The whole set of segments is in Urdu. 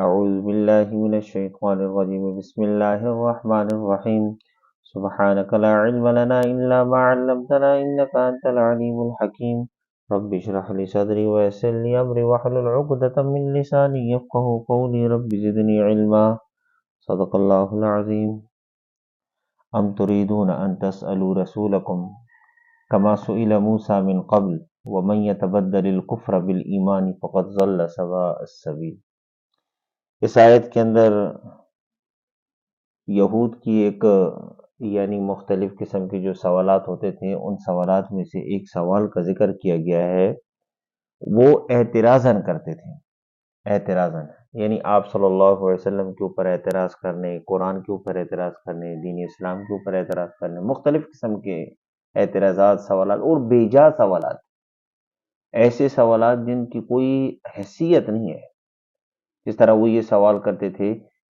أعوذ بالله من الشيطان الرجيم بسم الله الرحمن الرحيم سبحانك لا علم لنا إلا ما علمتنا إنك أنت العليم الحكيم رب اشرح لي صدري ويسر لي أمري واحلل عقدة من لساني يفقه قولي رب زدني علما صدق الله العظيم أم تريدون أن تسألوا رسولكم كما سئل موسى من قبل ومن يتبدل الكفر بالإيمان فقد ضل سواء السبيل۔ اس آیت کے اندر یہود کی ایک یعنی مختلف قسم کے جو سوالات ہوتے تھے ان سوالات میں سے ایک سوال کا ذکر کیا گیا ہے۔ وہ اعتراضاً کرتے تھے، اعتراضاً یعنی آپ صلی اللہ علیہ وسلم کے اوپر اعتراض کرنے، قرآن کے اوپر اعتراض کرنے، دین اسلام کے اوپر اعتراض کرنے، مختلف قسم کے اعتراضات، سوالات اور بے جا سوالات، ایسے سوالات جن کی کوئی حیثیت نہیں ہے۔ جس طرح وہ یہ سوال کرتے تھے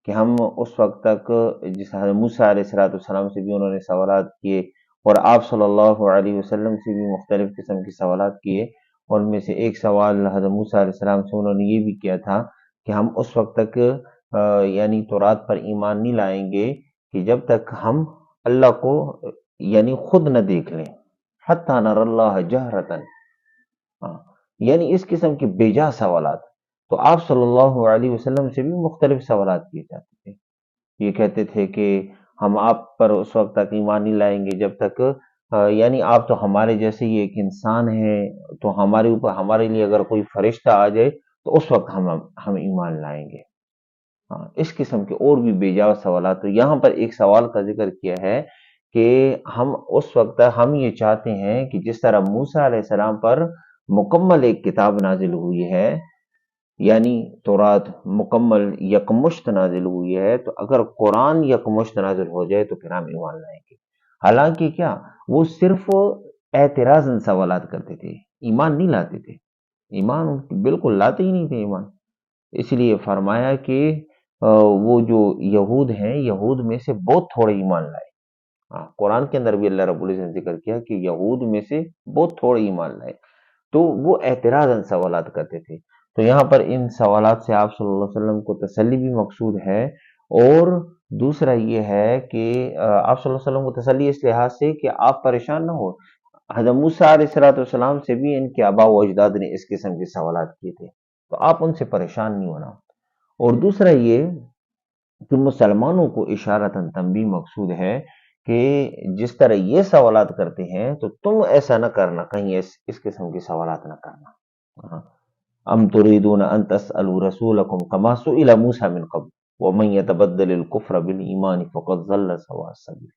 کہ ہم اس وقت تک جس حضرت موسیٰ علیہ السلام سے بھی انہوں نے سوالات کیے اور آپ صلی اللہ علیہ وسلم سے بھی مختلف قسم کے سوالات کیے، اور ان میں سے ایک سوال حضرت موسیٰ علیہ السلام سے انہوں نے یہ بھی کیا تھا کہ ہم اس وقت تک یعنی تورات پر ایمان نہیں لائیں گے کہ جب تک ہم اللہ کو یعنی خود نہ دیکھ لیں، حتی نر اللہ جہرتاً، یعنی اس قسم کے بے جا سوالات۔ تو آپ صلی اللہ علیہ وسلم سے بھی مختلف سوالات کیے جاتے تھے۔ یہ کہتے تھے کہ ہم آپ پر اس وقت تک ایمان نہیں لائیں گے جب تک یعنی آپ تو ہمارے جیسے ہی ایک انسان ہے، تو ہمارے اوپر ہمارے لیے اگر کوئی فرشتہ آ جائے تو اس وقت ہم ایمان لائیں گے۔ اس قسم کے اور بھی بے جا سوالات۔ تو یہاں پر ایک سوال کا ذکر کیا ہے کہ ہم اس وقت ہم یہ چاہتے ہیں کہ جس طرح موسیٰ علیہ السلام پر مکمل ایک کتاب نازل ہوئی ہے، یعنی تورات مکمل یکمشت نازل ہوئی ہے، تو اگر قرآن یکمشت نازل ہو جائے تو پھر ہم ایمان لائیں گے۔ حالانکہ کیا وہ صرف اعتراضاً سوالات کرتے تھے، ایمان نہیں لاتے تھے، ایمان بالکل لاتے ہی نہیں تھے ایمان۔ اس لیے فرمایا کہ وہ جو یہود ہیں، یہود میں سے بہت تھوڑے ایمان لائے۔ قرآن کے اندر بھی اللہ رب العزت نے ذکر کیا کہ یہود میں سے بہت تھوڑے ایمان لائے، تو وہ اعتراضاً سوالات کرتے تھے۔ تو یہاں پر ان سوالات سے آپ صلی اللہ علیہ وسلم کو تسلی بھی مقصود ہے، اور دوسرا یہ ہے کہ آپ صلی اللہ علیہ وسلم کو تسلی اس لحاظ سے کہ آپ پریشان نہ ہو۔ حضرت موسیٰ علیہ السلام سے بھی ان کے آباء و اجداد نے اس قسم کے سوالات کیے تھے، تو آپ ان سے پریشان نہیں ہونا۔ اور دوسرا یہ کہ مسلمانوں کو اشارتاً تنبیہ مقصود ہے کہ جس طرح یہ سوالات کرتے ہیں تو تم ایسا نہ کرنا، کہیں اس قسم کے سوالات نہ کرنا۔ ام تريدون ان تسألوا رسولكم كما سئل موسى من قبل ومن يتبدل الكفر بالایمان فقد ضل سواء السبیل۔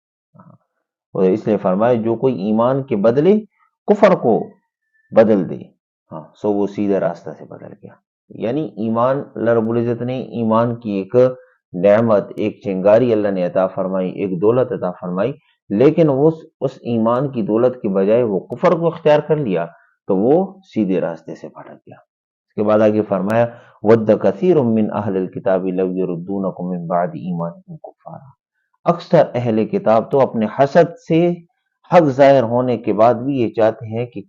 اور اس لیے فرمایا جو کوئی ایمان کے بدلے کفر کو بدل دے، سو وہ سیدھے راستہ سے بدل گیا۔ یعنی ایمان، اللہ رب العزت نے ایمان کی ایک نعمت، ایک چنگاری اللہ نے عطا فرمائی، ایک دولت عطا فرمائی، لیکن اس ایمان کی دولت کے بجائے وہ کفر کو اختیار کر لیا تو وہ سیدھے راستے سے بھٹک گیا۔ اس کے بعد آگے فرمایا وَدَّ كَثِيرٌ مِّنْ أَهْلِ الْكِتَابِ لَوْ يَرُدُّونَكُم مِّن بَعْدِ إِيمَانِكُمْ كُفَّارًا۔ اکثر اہل کتاب تو اپنے حسد سے حق ظاہر ہونے کے بعد بھی یہ چاہتے ہیں کہ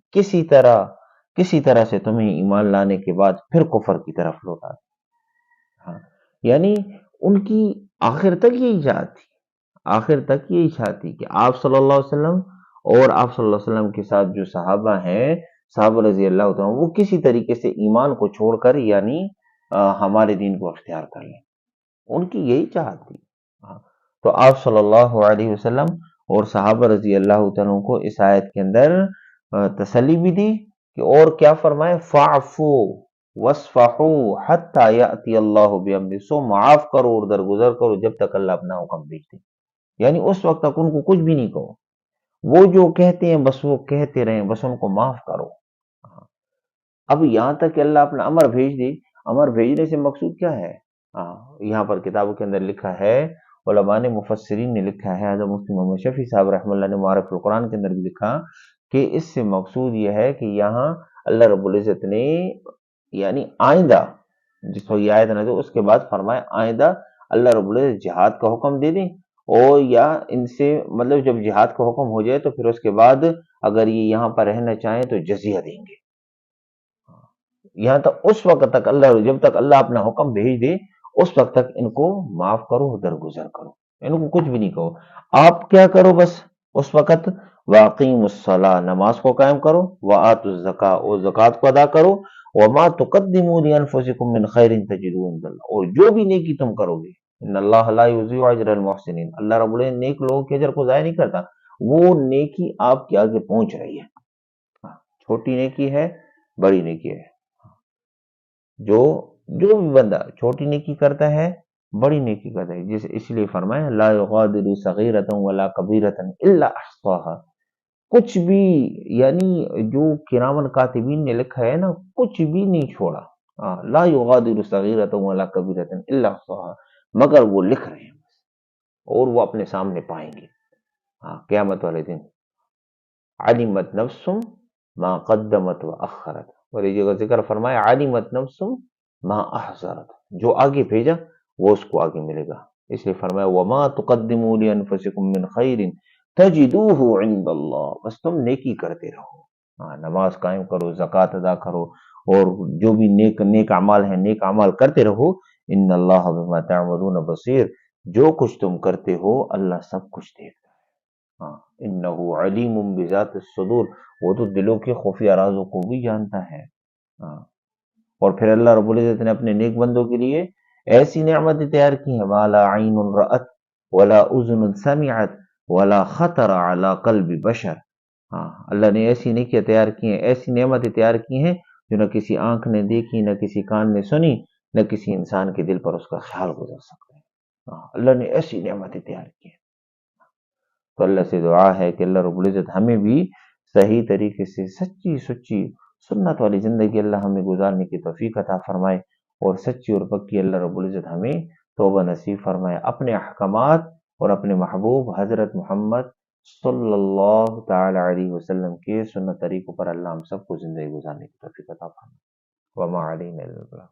کسی طرح سے تمہیں ایمان لانے کے بعد پھر کفر کی طرف لوٹا دیں۔ یعنی ان کی آخر تک یہی چاہت تھی، آخر تک یہی چاہت تھی کہ آپ صلی اللہ علیہ وسلم اور آپ صلی اللہ علیہ وسلم کے ساتھ جو صحابہ ہیں، صحابہ رضی اللہ تعالیٰ، وہ کسی طریقے سے ایمان کو چھوڑ کر یعنی ہمارے دین کو اختیار کر لیں، ان کی یہی چاہت تھی۔ تو آپ صلی اللہ علیہ وسلم اور صحابہ رضی اللہ تعالیٰ کو اس آیت کے اندر تسلی بھی دی کہ اور کیا فرمائے فَاعْفُوا وَاصْفَحُوا حَتَّى يَأْتِيَ اللَّهُ بِأَمْرِهِ، سو معاف کرو اور درگزر کرو جب تک اللہ اپنا حکم بھیج دے۔ یعنی اس وقت تک ان کو کچھ بھی نہیں کہو، وہ جو کہتے ہیں بس وہ کہتے رہیں، بس ان کو معاف کرو۔ اب یہاں تک کہ اللہ اپنا امر بھیج دے، امر بھیجنے سے مقصود کیا ہے؟ یہاں پر کتابوں کے اندر لکھا ہے، علماء نے، مفسرین نے لکھا ہے، حضرت مفتی محمد شفیع صاحب رحمہ اللہ نے معارف القرآن کے اندر بھی لکھا کہ اس سے مقصود یہ ہے کہ یہاں اللہ رب العزت نے یعنی آئندہ جس وقت یہ آیت نازل اس کے بعد فرمایا آئندہ اللہ رب العزت جہاد کا حکم دے دیں، اور یا ان سے مطلب جب جہاد کا حکم ہو جائے تو پھر اس کے بعد اگر یہ یہاں پر رہنا چاہیں تو جزیہ دیں گے۔ یہاں تک اس وقت تک اللہ، جب تک اللہ اپنا حکم بھیج دے اس وقت تک ان کو معاف کرو، درگزر کرو، ان کو کچھ بھی نہیں کہو۔ آپ کیا کرو بس اس وقت، واقیم الصلاح، نماز کو قائم کرو، وآتوا الزکاۃ، اور زکوٰۃ کو ادا کرو، وما تقدموا لانفسکم من خیر تجدوه عند اللہ، اور جو بھی نیکی تم کرو گے، ان اللہ لا یضیع اجر المحسنین، اللہ رب العزت نیک لوگوں کے اجر کو ضائع نہیں کرتا، وہ نیکی آپ کے آگے پہنچ رہی ہے۔ ہاں، چھوٹی نیکی ہے، بڑی نیکی ہے، جو جو بھی بندہ چھوٹی نیکی کرتا ہے، بڑی نیکی کرتا ہے، جیسے اس لیے فرمایا لا یغادر صغیرۃ ولا کبیرۃ الا احصاها، کچھ بھی، یعنی جو کرامن کاتبین نے لکھا ہے نا، کچھ بھی نہیں چھوڑا، لا یغادر صغیرۃ ولا کبیرۃ الا احصاها، مگر وہ لکھ رہے ہیں اور وہ اپنے سامنے پائیں گے قیامت والے دن۔ علمت نفس ما قدمت واخرت، اور یہ جگہ ذکر فرمایا علمت نفس ما احضرت، جو آگے بھیجا وہ اس کو آگے ملے گا، اس لیے فرمایا وما تقدموا لانفسکم من خیر تجدوه عند اللہ، بس تم نیکی کرتے رہو، نماز قائم کرو، زکوٰۃ ادا کرو، اور جو بھی نیک اعمال ہیں نیک اعمال کرتے رہو، ان اللہ بما تعملون بصیر، جو کچھ تم کرتے ہو اللہ سب کچھ دیکھتا ہے، انہ علیم بذات الصدور، وہ تو دلوں کے خفیہ رازوں کو بھی جانتا ہے۔ اور پھر اللہ رب العزت نے اپنے نیک بندوں کے لیے ایسی نعمتیں تیار کی ہیں، ما لا عین رأت ولا اذن سمعت ولا خطر علی قلب بشر، اللہ نے ایسی نیکیاں تیار کی ہیں، ایسی نعمتیں تیار کی ہیں جو نہ کسی آنکھ نے دیکھی، نہ کسی کان نے سنی، نہ کسی انسان کے دل پر اس کا خیال گزر سکتا ہے، اللہ نے ایسی نعمتیں تیار کی ہیں۔ تو اللہ سے دعا ہے کہ اللہ رب العزت ہمیں بھی صحیح طریقے سے سچی سچی سنت والی زندگی اللہ ہمیں گزارنے کی توفیق عطا فرمائے، اور سچی اور پکی اللہ رب العزت ہمیں توبہ نصیب فرمائے، اپنے احکامات اور اپنے محبوب حضرت محمد صلی اللہ تعالی علیہ وسلم کے سنت طریقوں پر اللہ ہم سب کو زندگی گزارنے کی توفیق عطا فرمائے۔ وما علینا الا البلاغ۔